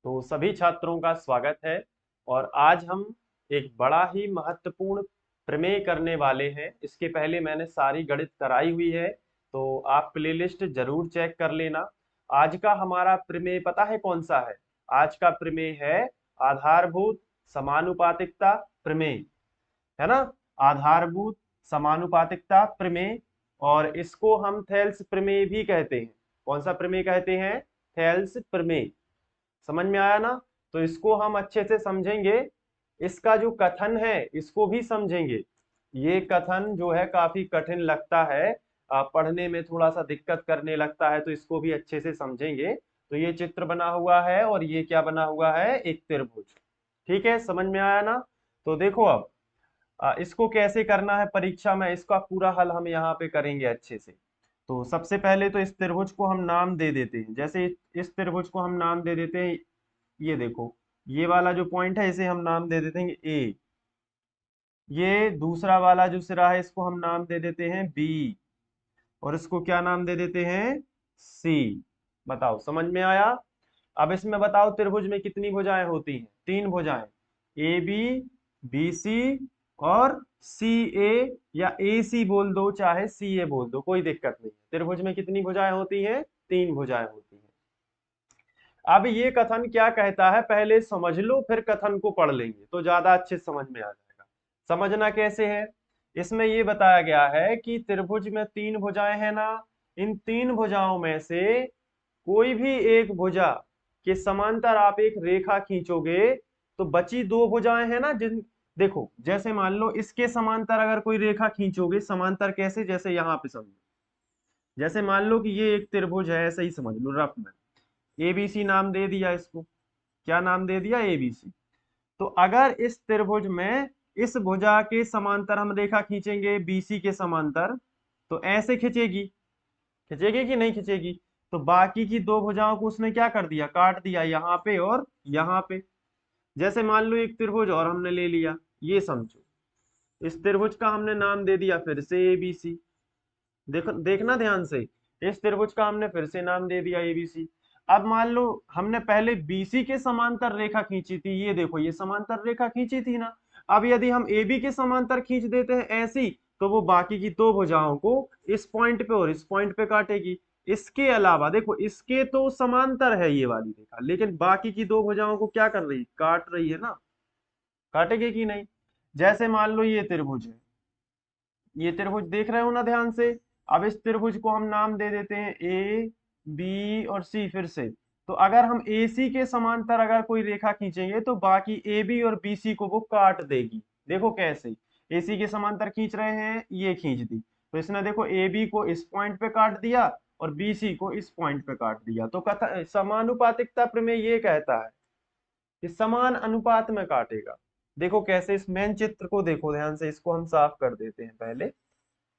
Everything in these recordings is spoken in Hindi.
तो सभी छात्रों का स्वागत है। और आज हम एक बड़ा ही महत्वपूर्ण प्रमेय करने वाले हैं। इसके पहले मैंने सारी गणित कराई हुई है, तो आप प्लेलिस्ट जरूर चेक कर लेना। आज का हमारा प्रमेय पता है कौन सा है? आज का प्रमेय है आधारभूत समानुपातिकता प्रमेय, है ना। आधारभूत समानुपातिकता प्रमेय, और इसको हम थेल्स प्रमेय भी कहते हैं। कौन सा प्रमेय कहते हैं? थेल्स प्रमेय। समझ में आया ना? तो इसको हम अच्छे से समझेंगे। इसका जो कथन है इसको भी समझेंगे। ये कथन जो है काफी कठिन लगता है, पढ़ने में थोड़ा सा दिक्कत करने लगता है, तो इसको भी अच्छे से समझेंगे। तो ये चित्र बना हुआ है और ये क्या बना हुआ है? एक त्रिभुज। ठीक है, समझ में आया ना? तो देखो अब इसको कैसे करना है परीक्षा में, इसका पूरा हल हम यहाँ पे करेंगे अच्छे से। तो सबसे पहले तो इस त्रिभुज को हम नाम दे देते हैं। जैसे इस त्रिभुज को हम नाम दे देते हैं, ये देखो, ये वाला जो पॉइंट है इसे हम नाम दे देते हैं ए। ये दूसरा वाला जो सिरा है इसको हम नाम दे देते हैं बी, और इसको क्या नाम दे देते हैं? सी। बताओ, समझ में आया? अब इसमें बताओ त्रिभुज में कितनी भुजाएं होती हैं? तीन भुजाएं, ए बी, बी सी और सी ए, या ए सी बोल दो चाहे सी ए बोल दो, कोई दिक्कत नहीं है। त्रिभुज में कितनी भुजाएं होती हैं? तीन भुजाएं होती हैं। अब ये कथन क्या कहता है पहले समझ लो, फिर कथन को पढ़ लेंगे तो ज्यादा अच्छे से समझ में आ जाएगा। समझना कैसे है? इसमें ये बताया गया है कि त्रिभुज में तीन भुजाएं हैं ना। इन तीन भुजाओं में से कोई भी एक भुजा के समांतर आप एक रेखा खींचोगे तो बची दो भुजाएं हैं ना, जिन देखो, जैसे मान लो इसके समांतर अगर कोई रेखा खींचोगे, समांतर कैसे? जैसे यहाँ पे समझो, जैसे मान लो कि ये एक त्रिभुज है, ऐसे ही समझ लो रफ में। एबीसी नाम दे दिया इसको। क्या नाम दे दिया? एबीसी। तो अगर इस त्रिभुज में इस भुजा के समांतर हम रेखा खींचेंगे, बीसी के समांतर, तो ऐसे खींचेगी, खींचेगी कि नहीं खींचेगी? तो बाकी की दो भुजाओं को उसने क्या कर दिया? काट दिया, यहाँ पे और यहाँ पे। जैसे मान लो एक त्रिभुज और हमने ले लिया, ये समझो, इस त्रिभुज का हमने नाम दे दिया फिर से एबीसी। देखो, देखना ध्यान से, इस त्रिभुज का हमने फिर से नाम दे दिया एबीसी। अब मान लो हमने पहले बीसी के समांतर रेखा खींची थी, ये देखो, ये समांतर रेखा खींची थी ना। अब यदि हम एबी के समांतर खींच देते हैं ऐसी, तो वो बाकी की दो भुजाओं को इस पॉइंट पे और इस पॉइंट पे काटेगी। इसके अलावा देखो, इसके तो समांतर है ये वाली रेखा, लेकिन बाकी की दो भुजाओं को क्या कर रही? काट रही है ना। काटेगी कि नहीं? जैसे मान लो ये त्रिभुज है, ये त्रिभुज देख रहे हो ना ध्यान से। अब इस त्रिभुज को हम नाम दे देते हैं ए बी और सी फिर से। तो अगर हम ए सी के समांतर अगर कोई रेखा खींचेंगे तो बाकी ए बी और बी सी को वो काट देगी। देखो कैसे, ए सी के समांतर खींच रहे हैं, ये खींच दी, तो इसने देखो ए बी को इस पॉइंट पे काट दिया और बी सी को इस पॉइंट पे काट दिया। तो कथा समानुपातिकता प्रमेय ये कहता है कि समान अनुपात में काटेगा। देखो कैसे, इस मेन चित्र को देखो ध्यान से, इसको हम साफ कर देते हैं पहले,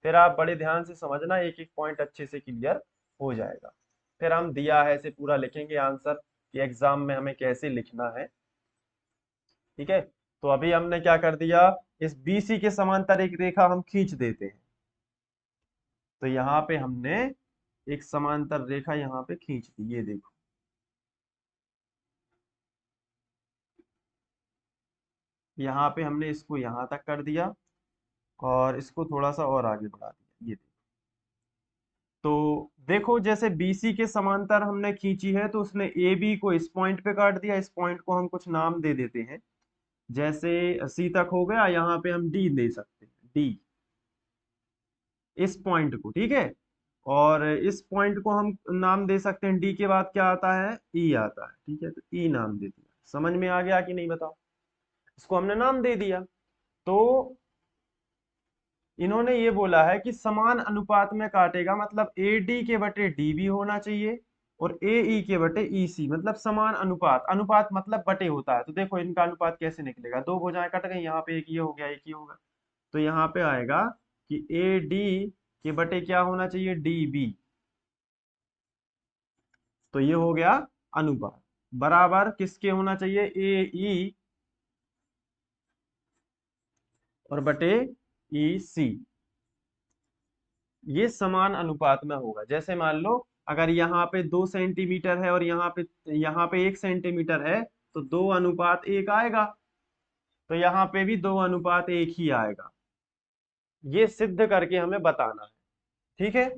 फिर आप बड़े ध्यान से समझना, एक एक पॉइंट अच्छे से क्लियर हो जाएगा। फिर हम दिया है इसे पूरा लिखेंगे आंसर कि एग्जाम में हमें कैसे लिखना है। ठीक है, तो अभी हमने क्या कर दिया, इस बीसी के समांतर एक रेखा हम खींच देते हैं। तो यहाँ पे हमने एक समांतर रेखा यहाँ पे खींच दी, ये देखो। यहाँ पे हमने इसको यहाँ तक कर दिया और इसको थोड़ा सा और आगे बढ़ा दिया, ये देखो। तो देखो, जैसे बीसी के समांतर हमने खींची है तो उसने ए बी को इस पॉइंट पे काट दिया। इस पॉइंट को हम कुछ नाम दे देते हैं, जैसे सी तक हो गया, यहाँ पे हम डी दे सकते हैं, डी, इस पॉइंट को। ठीक है, और इस पॉइंट को हम नाम दे सकते हैं, डी के बाद क्या आता है? ई आता है। ठीक है, तो ई नाम दे दिया। समझ में आ गया कि नहीं बताओ? इसको हमने नाम दे दिया। तो इन्होंने ये बोला है कि समान अनुपात में काटेगा, मतलब ए डी के बटे डी बी होना चाहिए और ए ई के बटे ई सी, मतलब समान अनुपात। अनुपात मतलब बटे होता है। तो देखो इनका अनुपात कैसे निकलेगा, दो भुजाएं कट गई, यहाँ पे एक ये हो गया, एक ये होगा। तो यहाँ पे आएगा कि ए डी के बटे क्या होना चाहिए? D B. तो ये हो गया अनुपात, बराबर किसके होना चाहिए? ए ई और बटे ई सी। ये समान अनुपात में होगा। जैसे मान लो अगर यहाँ पे 2 सेंटीमीटर है और यहाँ पे 1 सेंटीमीटर है, तो 2:1 आएगा। तो यहाँ पे भी 2:1 ही आएगा। ये सिद्ध करके हमें बताना है। ठीक है,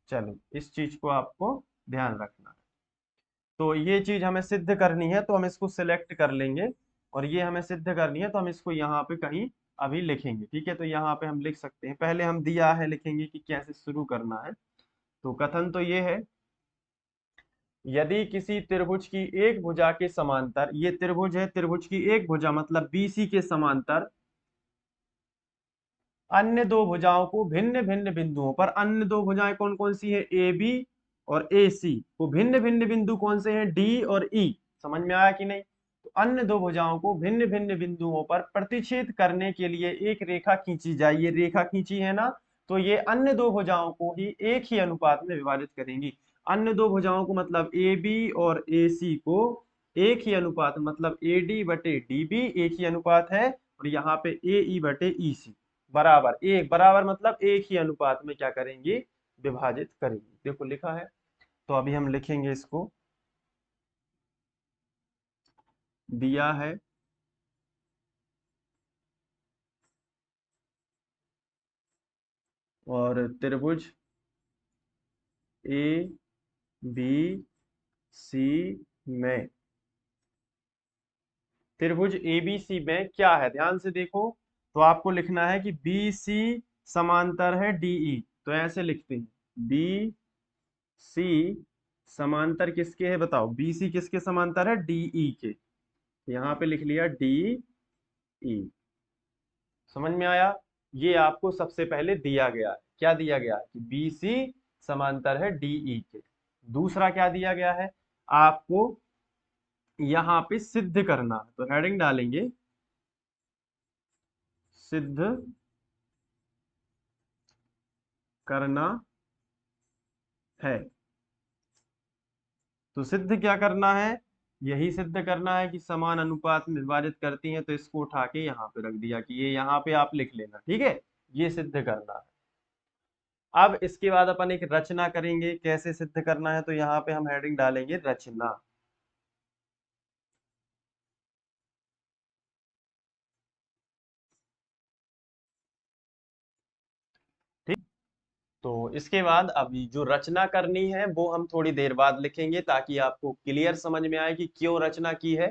चलो इस चीज को आपको ध्यान रखना है। तो ये चीज हमें सिद्ध करनी है, तो हम इसको सिलेक्ट कर लेंगे, और ये हमें सिद्ध करनी है तो हम इसको यहाँ पे कहीं अभी लिखेंगे। ठीक है, तो यहाँ पे हम लिख सकते हैं, पहले हम दिया है लिखेंगे कि कैसे शुरू करना है। तो कथन तो ये है, यदि किसी त्रिभुज की एक भुजा के समांतर, ये त्रिभुज है, त्रिभुज की एक भुजा मतलब बीसी के समांतर अन्य दो भुजाओं को भिन्न भिन्न बिंदुओं पर, अन्य दो भुजाएं कौन कौन सी है, ए बी और ए सी, वो भिन्न भिन्न बिंदु कौन से हैं, डी और ई। समझ में आया कि नहीं? तो अन्य दो भुजाओं को भिन्न भिन्न बिंदुओं पर प्रतिच्छेद करने के लिए एक रेखा खींची जाए, ये रेखा खींची है ना, तो ये अन्य दो भुजाओं को ही एक ही अनुपात में विभाजित करेंगी। अन्य दो भुजाओं को मतलब ए बी और ए सी को एक ही अनुपात, मतलब ए डी बटे डी बी एक ही अनुपात है, और यहाँ पे ए ई बटे ई सी बराबर, एक बराबर मतलब एक ही अनुपात में क्या करेंगे, विभाजित करेंगे। देखो लिखा है, तो अभी हम लिखेंगे इसको। दिया है और त्रिभुज ए बी सी में, त्रिभुज एबीसी में क्या है, ध्यान से देखो। तो आपको लिखना है कि बी सी समांतर है डीई, तो ऐसे लिखते हैं, बी सी समांतर किसके है, बताओ, बी सी किसके समांतर है, डीई के। यहाँ पे लिख लिया डी ई। समझ में आया? ये आपको सबसे पहले दिया गया है, क्या दिया गया है कि बी सी समांतर है डीई के। दूसरा क्या दिया गया है आपको, यहाँ पे सिद्ध करना है, तो हेडिंग डालेंगे सिद्ध करना है। तो सिद्ध क्या करना है, यही सिद्ध करना है कि समान अनुपात में विभाजित करती हैं, तो इसको उठा के यहाँ पे रख दिया कि ये यहाँ पे आप लिख लेना। ठीक है, ये सिद्ध करना है। अब इसके बाद अपन एक रचना करेंगे, कैसे सिद्ध करना है, तो यहाँ पे हम हेडिंग डालेंगे रचना। ठीक, तो इसके बाद अभी जो रचना करनी है वो हम थोड़ी देर बाद लिखेंगे, ताकि आपको क्लियर समझ में आए कि क्यों रचना की है।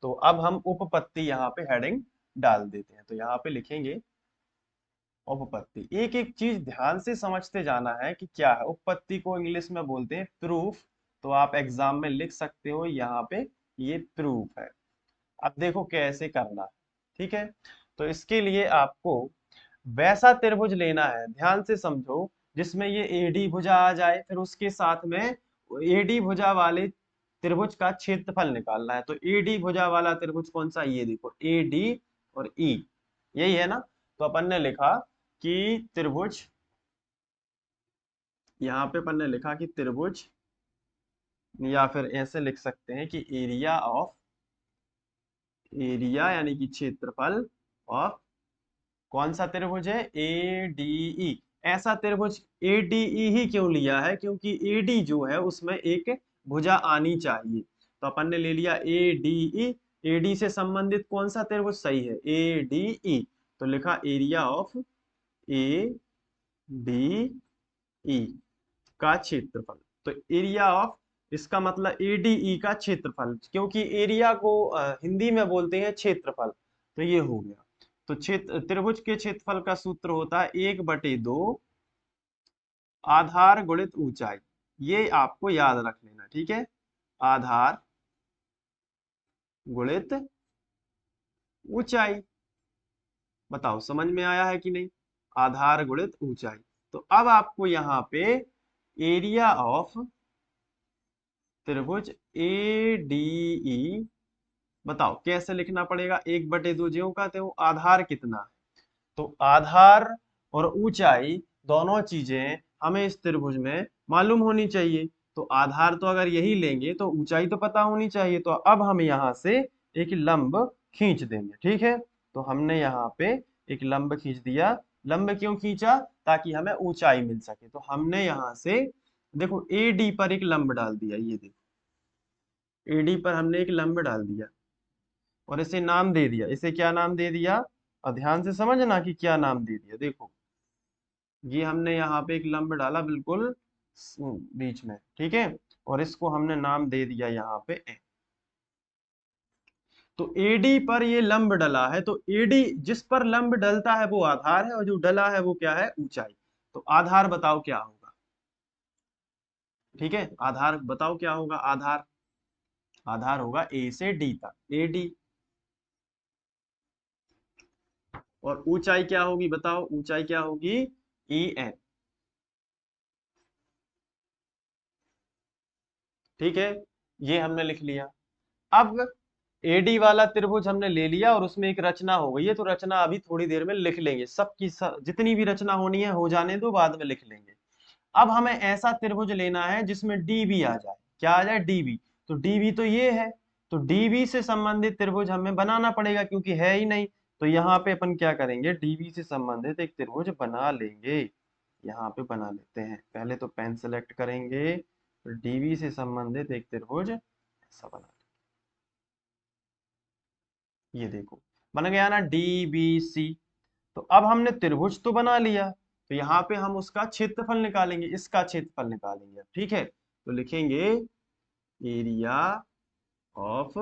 तो अब हम उपपत्ति यहाँ पे हेडिंग डाल देते हैं, तो यहाँ पे लिखेंगे उपपत्ति। एक एक चीज ध्यान से समझते जाना है कि क्या है। उपपत्ति को इंग्लिश में बोलते हैं प्रूफ, तो आप एग्जाम में लिख सकते हो यहाँ पे, ये प्रूफ है। अब देखो कैसे करना है। ठीक है, तो इसके लिए आपको वैसा त्रिभुज लेना है, ध्यान से समझो, जिसमें ये एडी भुजा आ जाए, फिर उसके साथ में एडी भुजा वाले त्रिभुज का क्षेत्रफल निकालना है। तो एडी भुजा वाला त्रिभुज कौन सा, ये देखो एडी और ई, यही है ना। तो अपन ने लिखा कि त्रिभुज, यहाँ पे अपन ने लिखा कि त्रिभुज, या फिर ऐसे लिख सकते हैं कि एरिया ऑफ, एरिया यानी कि क्षेत्रफल ऑफ कौन सा त्रिभुज है, एडीई। ऐसा त्रिभुज एडीई ही क्यों लिया है, क्योंकि एडी जो है उसमें एक भुजा आनी चाहिए। तो अपन ने ले लिया एडीई, एडी से संबंधित कौन सा त्रिभुज सही है, एडीई। तो लिखा area of A D E का क्षेत्रफल। तो एरिया ऑफ, इसका मतलब एडीई का क्षेत्रफल, क्योंकि एरिया को हिंदी में बोलते हैं क्षेत्रफल। तो ये हो गया। तो क्षेत्र, त्रिभुज के क्षेत्रफल का सूत्र होता है 1/2 आधार गुणित ऊंचाई। ये आपको याद रख लेना, ठीक है, आधार गुणित ऊंचाई। बताओ समझ में आया है कि नहीं, आधार गुणित ऊंचाई। तो अब आपको यहाँ पे एरिया ऑफ त्रिभुज एडीई, बताओ कैसे लिखना पड़ेगा, 1/2 ज्यों का त्यों, आधार कितना है, तो आधार और ऊंचाई दोनों चीजें हमें इस त्रिभुज में मालूम होनी चाहिए। तो आधार तो अगर यही लेंगे तो ऊंचाई तो पता होनी चाहिए। तो अब हम यहाँ से एक लंब खींच देंगे। ठीक है, तो हमने यहाँ पे एक लंब खींच दिया। लंब क्यों खींचा, ताकि हमें ऊंचाई मिल सके। तो हमने यहाँ से देखो ए डी पर एक लंब डाल दिया, ये देखो ए डी पर हमने एक लंब डाल दिया और इसे नाम दे दिया। इसे क्या नाम दे दिया? और ध्यान से समझना कि क्या नाम दे दिया। देखो ये हमने यहाँ पे एक लंब डाला बिल्कुल बीच में, ठीक है, और इसको हमने नाम दे दिया यहाँ पे ए। तो एडी पर ये लंब डला है, तो एडी जिस पर लंब डलता है वो आधार है, और जो डला है वो क्या है? ऊंचाई। तो आधार बताओ क्या होगा? ठीक है, आधार बताओ क्या होगा? आधार, आधार होगा ए से डी तक, ए डी। और ऊंचाई क्या होगी बताओ? ऊंचाई क्या होगी? E N. ठीक है, ये हमने लिख लिया। अब एडी वाला त्रिभुज हमने ले लिया और उसमें एक रचना हो गई है, तो रचना अभी थोड़ी देर में लिख लेंगे, सबकी जितनी भी रचना होनी है हो जाने दो, बाद में लिख लेंगे। अब हमें ऐसा त्रिभुज लेना है जिसमें डीबी आ जाए। क्या आ जाए? डीबी। तो डीबी तो ये है, तो डीबी से संबंधित त्रिभुज हमें बनाना पड़ेगा क्योंकि है ही नहीं। तो यहाँ पे अपन क्या करेंगे? डीबी से संबंधित एक त्रिभुज बना लेंगे। यहाँ पे बना लेते हैं, पहले तो पेन सेलेक्ट करेंगे, डीबी से संबंधित एक त्रिभुज ऐसा बना। ये देखो बन गया ना डी बी सी। तो अब हमने त्रिभुज तो बना लिया, तो यहाँ पे हम उसका क्षेत्रफल निकालेंगे, इसका क्षेत्रफल निकालेंगे। ठीक है, तो लिखेंगे एरिया ऑफ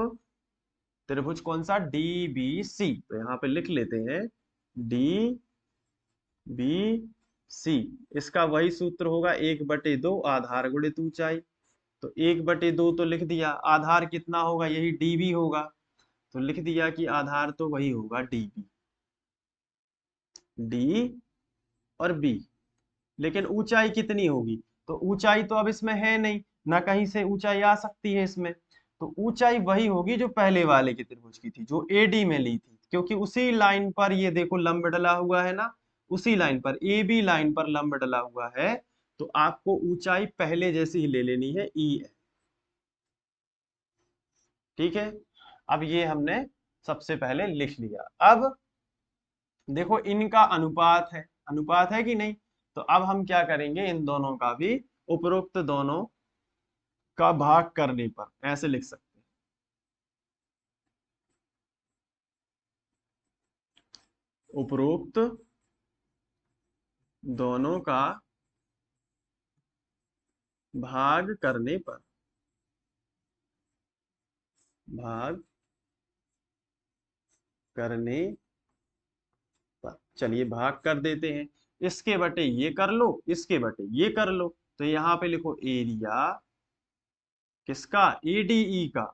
त्रिभुज कौन सा? D B C. तो यहाँ पे लिख लेते हैं डी बी सी। इसका वही सूत्र होगा 1/2 आधार गुणित ऊंचाई। तो 1/2 तो लिख दिया, आधार कितना होगा? यही डीबी होगा, तो लिख दिया कि आधार तो वही होगा डीबी, डी और बी। लेकिन ऊंचाई कितनी होगी? तो ऊंचाई तो अब इसमें है नहीं ना, कहीं से ऊंचाई आ सकती है इसमें। तो ऊंचाई वही होगी जो पहले वाले के त्रिभुज की थी, जो एडी में ली थी, क्योंकि उसी लाइन पर ये देखो लंब डला हुआ है ना, उसी लाइन पर, ए बी लाइन पर लंब डला हुआ है। तो आपको ऊंचाई पहले जैसी ही ले लेनी है, ई है। ठीक है, अब ये हमने सबसे पहले लिख लिया। अब देखो इनका अनुपात है, अनुपात है कि नहीं? तो अब हम क्या करेंगे? इन दोनों का भी, उपरोक्त दोनों का भाग करने पर ऐसे लिख सकते हैं, उपरोक्त दोनों का भाग करने पर, भाग करने पर। चलिए भाग कर देते हैं, इसके बटे ये कर लो, इसके बटे ये कर लो। तो यहाँ पे लिखो एरिया किसका? एडीई का,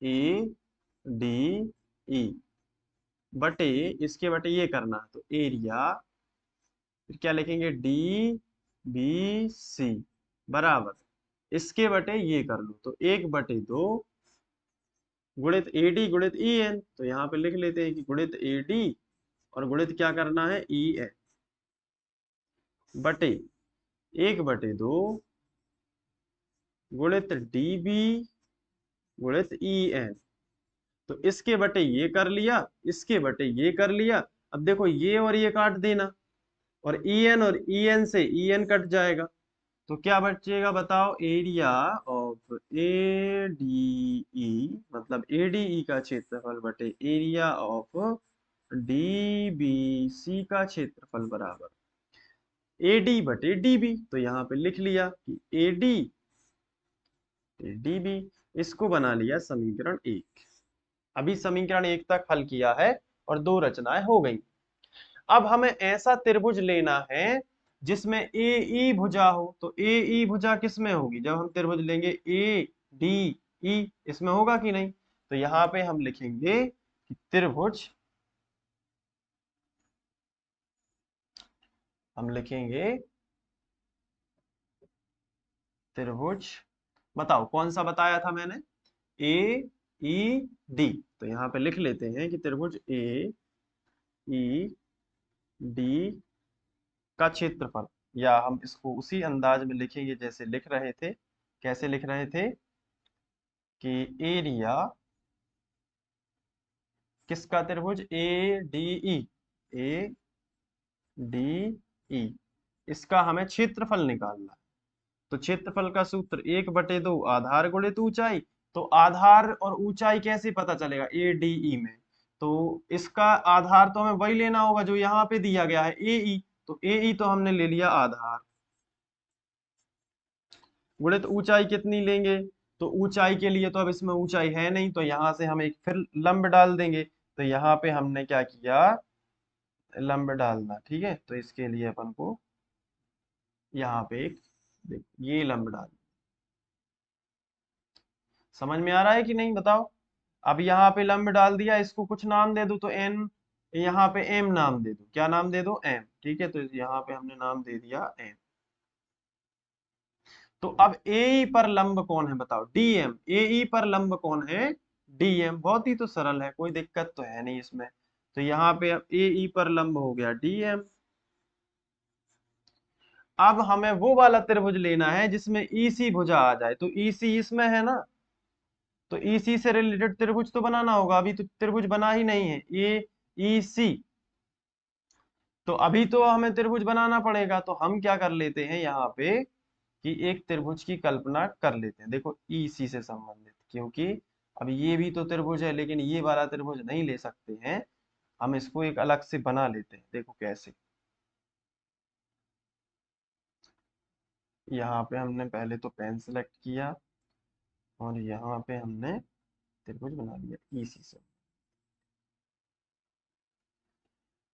ए डी ई बटे, इसके बटे ये करना है, तो एरिया, फिर क्या लिखेंगे? डी बी सी बराबर, इसके बटे ये कर लो, तो 1/2 गुणित एडी गुणित ई एन। तो यहाँ पे लिख लेते हैं कि गुणित एडी और गुणित क्या करना है? ई एन बटे 1/2 गुणित डीबी गुणित ई एन। तो इसके बटे ये कर लिया, इसके बटे ये कर लिया। अब देखो ये और ये काट देना, और ई एन से ई एन कट जाएगा, तो क्या बचेगा बताओ? Area of A D E, मतलब ए डी ई का क्षेत्रफल बटे area of D B C का क्षेत्रफल बराबर ए डी बटे डी बी। तो यहाँ पे लिख लिया कि ए डी डी बी। इसको बना लिया समीकरण 1। अभी समीकरण 1 तक हल किया है और 2 रचनाएं हो गई। अब हमें ऐसा त्रिभुज लेना है जिसमें ए ई भुजा हो। तो ए ई भुजा किस में होगी? जब हम त्रिभुज लेंगे ए डी ई, इसमें होगा कि नहीं? तो यहाँ पे हम लिखेंगे कि त्रिभुज, हम लिखेंगे त्रिभुज, बताओ कौन सा बताया था मैंने? ए ई डी। तो यहाँ पे लिख लेते हैं कि त्रिभुज ए ई डी का क्षेत्रफल, या हम इसको उसी अंदाज में लिखेंगे जैसे लिख रहे थे। कैसे लिख रहे थे? कि एरिया किसका त्रिभुज? ए डी ई, ए डी ई, इसका हमें क्षेत्रफल निकालना है। तो क्षेत्रफल का सूत्र 1/2 आधार गुणित ऊंचाई। तो आधार और ऊंचाई कैसे पता चलेगा, ए डी ई में। तो इसका आधार तो हमें वही लेना होगा जो यहाँ पे दिया गया है, ए ई। तो ए ई तो हमने ले लिया आधार, गुणित ऊंचाई कितनी लेंगे। तो ऊंचाई के लिए तो अब इसमें ऊंचाई है नहीं, तो यहां से हम एक फिर लंब डाल देंगे। तो यहाँ पे हमने क्या किया, लंब डालना, ठीक है। तो इसके लिए अपन को यहाँ पे एक ये लंब डाल, समझ में आ रहा है कि नहीं बताओ। अब यहाँ पे लंब डाल दिया, इसको कुछ नाम दे दो, तो एन, यहाँ पे एम नाम दे दो। क्या नाम दे दो, एम, ठीक है। तो यहाँ पे हमने नाम दे दिया एम। तो अब ए पर लंब कौन है बताओ, डीएम। ए पर लंब कौन है, डीएम। बहुत ही तो सरल है, कोई दिक्कत तो है नहीं इसमें। तो यहाँ पे अब ए पर लंब हो गया डीएम। अब हमें वो वाला त्रिभुज लेना है जिसमें ईसी भुजा आ जाए। तो ईसी इसमें है ना, तो ईसी से रिलेटेड त्रिभुज तो बनाना होगा। अभी तो त्रिभुज बना ही नहीं है, ए ई सी। तो अभी तो हमें त्रिभुज बनाना पड़ेगा। तो हम क्या कर लेते हैं यहाँ पे कि एक त्रिभुज की कल्पना कर लेते हैं। देखो ईसी से संबंधित, क्योंकि अब ये भी तो त्रिभुज है, लेकिन ये वाला त्रिभुज नहीं ले सकते हैं, हम इसको एक अलग से बना लेते हैं। देखो कैसे, यहाँ पे हमने पहले तो पेन सेलेक्ट किया और यहाँ पे हमने त्रिभुज बना लिया ईसी से।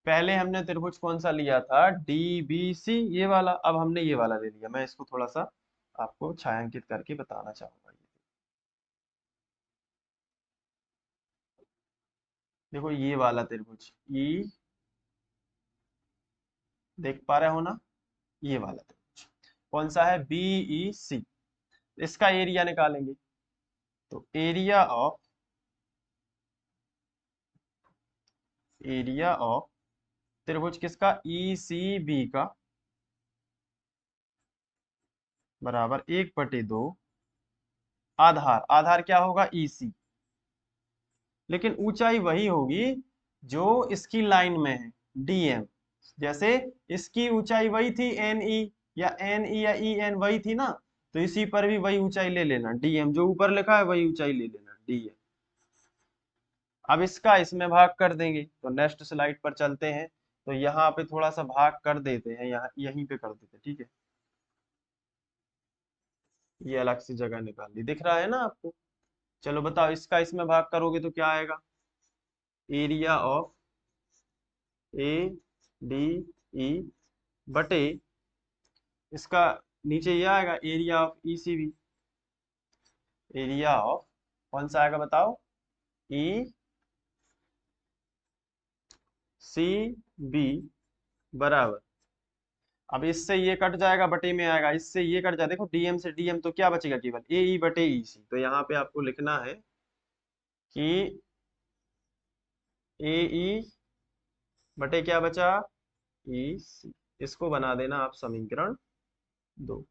पहले हमने त्रिभुज कौन सा लिया था, डीबीसी, ये वाला। अब हमने ये वाला ले लिया। मैं इसको थोड़ा सा आपको छायांकित करके बताना चाहूंगा। देखो ये वाला त्रिभुज ई, देख पा रहे हो ना, ये वाला त्रिभुज कौन सा है, बीई सी। इसका एरिया निकालेंगे। तो एरिया ऑफ त्रिभुज किसका, ई सी बी का, बराबर 1/2 आधार। आधार क्या होगा, ई सी। लेकिन ऊंचाई वही होगी जो इसकी लाइन में है, डीएम। जैसे इसकी ऊंचाई वही थी, एन ई, या एन ई या ई एन वही थी ना। तो इसी पर भी वही ऊंचाई ले लेना, डीएम। जो ऊपर लिखा है वही ऊंचाई ले लेना, डीएम। अब इसका इसमें भाग कर देंगे। तो नेक्स्ट स्लाइड पर चलते हैं। तो यहाँ पे थोड़ा सा भाग कर देते हैं, यहाँ यहीं पे कर देते हैं, ठीक है। ये अलग से जगह निकाल ली, दिख रहा है ना आपको। चलो बताओ, इसका इसमें भाग करोगे तो क्या आएगा, area of A D E बटे, इसका नीचे ये आएगा area of E C B. Area of कौन सा आएगा बताओ, ई सी बी बराबर, अब इससे ये कट जाएगा, बटे में आएगा, इससे ये कट जाएगा। देखो डीएम से डीएम, तो क्या बचेगा, केवल ए ई बटे ई सी। तो यहाँ पे आपको लिखना है कि ए ई बटे क्या बचा, ई सी। इसको बना देना आप समीकरण 2।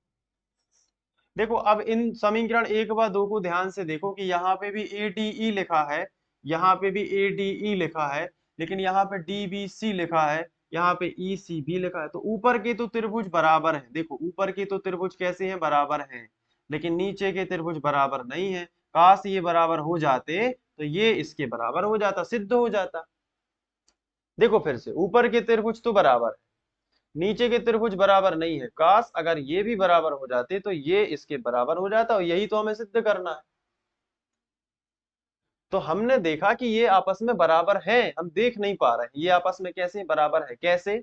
देखो अब इन समीकरण 1 व 2 को ध्यान से देखो कि यहाँ पे भी ए डी ई लिखा है, यहाँ पे भी ए डी ई लिखा है, लेकिन यहाँ पे डी बी सी लिखा है, यहाँ पे ई सी बी लिखा है। तो ऊपर के तो त्रिभुज बराबर है, देखो ऊपर के तो त्रिभुज कैसे हैं, बराबर हैं, लेकिन नीचे के त्रिभुज बराबर नहीं है। काश ये बराबर हो जाते तो ये इसके बराबर हो जाता, सिद्ध हो जाता। देखो फिर से, ऊपर के त्रिभुज तो बराबर है, नीचे के त्रिभुज बराबर नहीं है। काश अगर ये भी बराबर हो जाते तो ये इसके बराबर हो जाता, और यही तो हमें सिद्ध करना है। तो हमने देखा कि ये आपस में बराबर है, हम देख नहीं पा रहे हैं ये आपस में कैसे बराबर है, कैसे।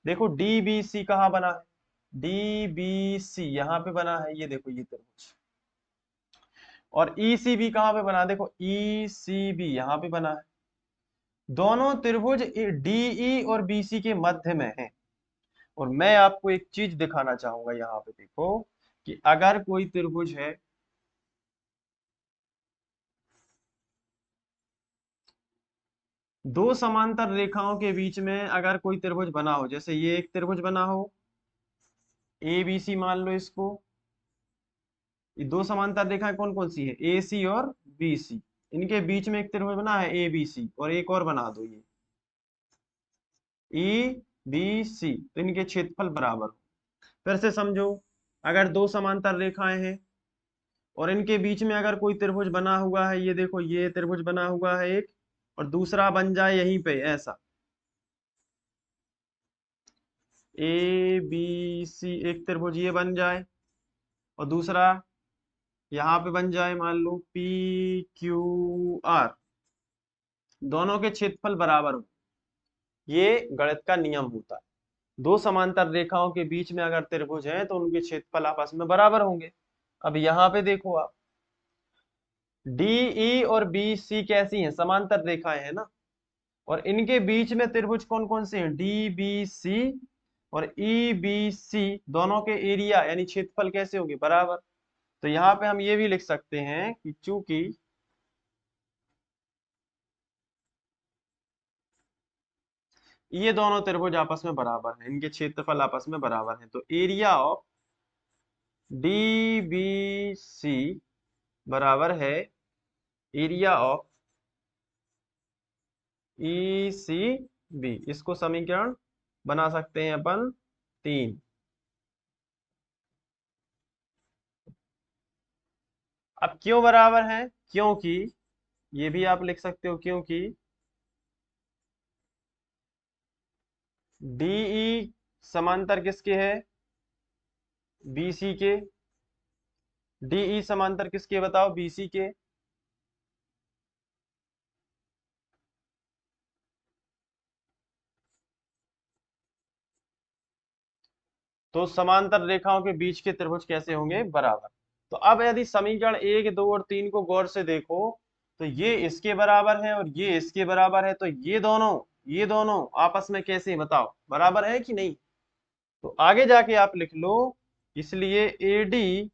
देखो डी बी सी कहाँ बना है, डी बी सी यहाँ पे बना है, ये देखो ये त्रिभुज। और ई सी बी कहाँ पे बना, देखो ई सी बी यहाँ पे बना है। दोनों त्रिभुज डीई और बीसी के मध्य में है। और मैं आपको एक चीज दिखाना चाहूंगा, यहाँ पे देखो कि अगर कोई त्रिभुज है, दो समांतर रेखाओं के बीच में अगर कोई त्रिभुज बना हो, जैसे ये एक त्रिभुज बना हो, ए बी सी मान लो इसको। ये दो समांतर रेखाएं कौन कौन सी है, ए सी और बी सी। इनके बीच में एक त्रिभुज बना है ए बी सी, और एक और बना दो ये ई बी सी। तो इनके क्षेत्रफल बराबर हो। फिर से समझो, अगर दो समांतर रेखाएं हैं और इनके बीच में अगर कोई त्रिभुज बना हुआ है, ये देखो ये त्रिभुज बना हुआ है एक, और दूसरा बन जाए यहीं पे ऐसा ए बी सी, एक त्रिभुज ये बन जाए, और दूसरा यहाँ पे बन जाए मान लो पी क्यू आर, दोनों के क्षेत्रफल बराबर हो, ये गणित का नियम होता है। दो समांतर रेखाओं के बीच में अगर त्रिभुज है तो उनके क्षेत्रफल आपस में बराबर होंगे। अब यहाँ पे देखो आप, डी ई और बी सी कैसी हैं, समांतर रेखाएं हैं ना, और इनके बीच में त्रिभुज कौन कौन से हैं, डी बी सी और ई बी सी, दोनों के एरिया यानी क्षेत्रफल कैसे होंगे, बराबर। तो यहाँ पे हम ये भी लिख सकते हैं कि चूंकि ये दोनों त्रिभुज आपस में बराबर हैं, इनके क्षेत्रफल आपस में बराबर हैं, तो area of D B C बराबर है area of E C B. इसको समीकरण बना सकते हैं अपन 3। अब क्यों बराबर है, क्योंकि ये भी आप लिख सकते हो, क्योंकि डीई समांतर किसके है, बीसी के। डीई समांतर किसके बताओ, बीसी के। तो समांतर रेखाओं के बीच के त्रिभुज कैसे होंगे, बराबर। तो अब यदि समीकरण 1, 2 और 3 को गौर से देखो, तो ये इसके बराबर है और ये इसके बराबर है, तो ये दोनों आपस में कैसे हैं, बताओ बराबर है कि नहीं। तो आगे जाके आप लिख लो, इसलिए AD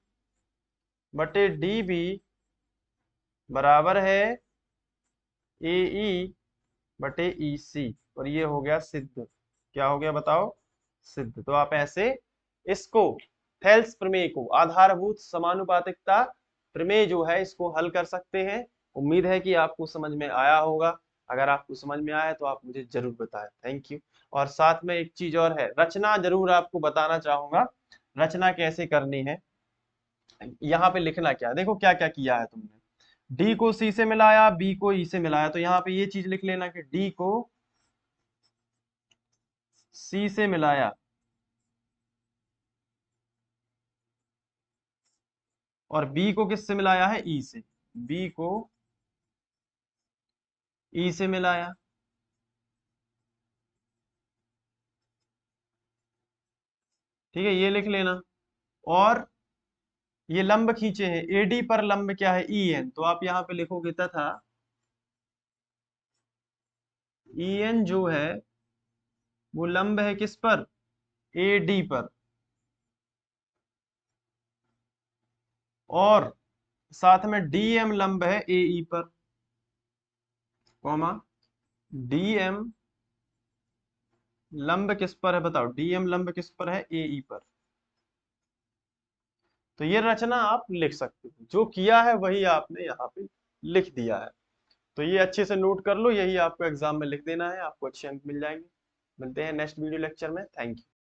बटे DB बराबर है AE बटे EC, और ये हो गया सिद्ध। क्या हो गया बताओ, सिद्ध। तो आप ऐसे इसको, थेल्स प्रमेय को, आधारभूत समानुपातिकता प्रमेय जो है, इसको हल कर सकते हैं। उम्मीद है कि आपको समझ में आया होगा। अगर आपको समझ में आया है तो आप मुझे जरूर बताएं। Thank you. और साथ में एक चीज और है, रचना जरूर आपको बताना चाहूंगा, रचना कैसे करनी है। यहाँ पे लिखना क्या, देखो क्या क्या किया है तुमने, डी को सी से मिलाया, बी को ई से मिलाया, तो यहाँ पे ये चीज लिख लेना कि डी को सी से मिलाया और बी को किससे मिलाया है, ई से, बी को ई से मिलाया। ठीक है, ये लिख लेना। और ये लंब खींचे हैं, एडी पर लंब क्या है, ई एन, तो आप यहाँ पे लिखोगे तथा ई एन जो है वो लंब है किस पर, एडी पर, और साथ में डीएम लंब है एई पर, कॉमा डीएम लंब किस पर है, बताओ डीएम लंब किस पर है, एई पर। तो ये रचना आप लिख सकते हो, जो किया है वही आपने यहाँ पे लिख दिया है। तो ये अच्छे से नोट कर लो, यही आपको एग्जाम में लिख देना है, आपको अच्छे अंक मिल जाएंगे। मिलते हैं नेक्स्ट वीडियो लेक्चर में। Thank you.